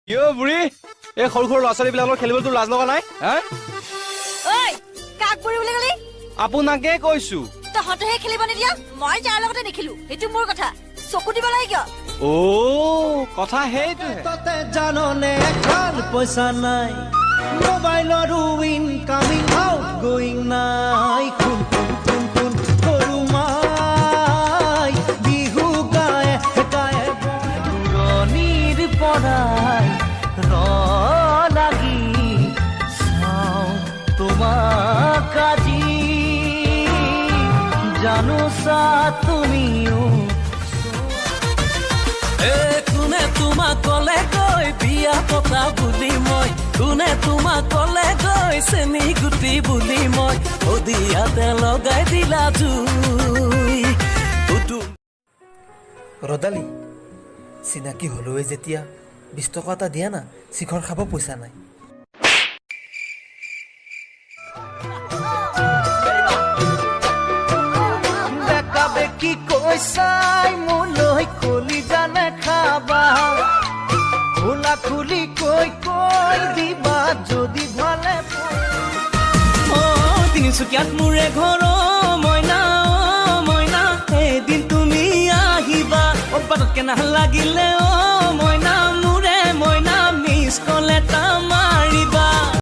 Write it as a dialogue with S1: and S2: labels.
S1: বুঢ়ী এই সৰু সৰু ল'ৰা ছোৱালীবিলাকৰ খেলিবলৈ লাজ লগা নাই
S2: কাক বুঢ়ী বুলি কলি
S1: আপোনাকে কৈছো
S2: তহঁতেহে খেলিব নিদিয়া মই যাৰ লগতে নেখেলো সেইটো মোৰ কথা চকু দিব লাগে কিয়
S1: কথা সেইটোহে
S3: ততে জাননে এখন পইচা নাই মোবাইলৰো ইনকামিং আউট গোয়িং নাই কোন কোন কোন কোন সৰু মাই বিহু গায় গায় দূৰণিৰ পৰাই লাগি চাওঁ তোমাক আজি জানো চা তুমিও কোনে তোমাক কলে গৈ বিয়া পতা বুলি মই কোনে তোমাক কলে গৈ চেনি গুটি বুলি মই অদিয়াতে লগাই দিলা জুই
S4: ৰদালি চিনাকি হলোৱে যেতিয়া 20 টকা এটা দিয়া না শিখৰ খাব পইচা নাই
S3: দেখাবে কি কৈছাই মোলৈ কলি জানে খাবা খোলা খুলি কৈ কৈ দিবা যদি ভালে তিনিচুকীয়াত মোৰে ঘৰ মইনা মইনা এদিন তুমি আহিবা অবাটতকে নালাগিলে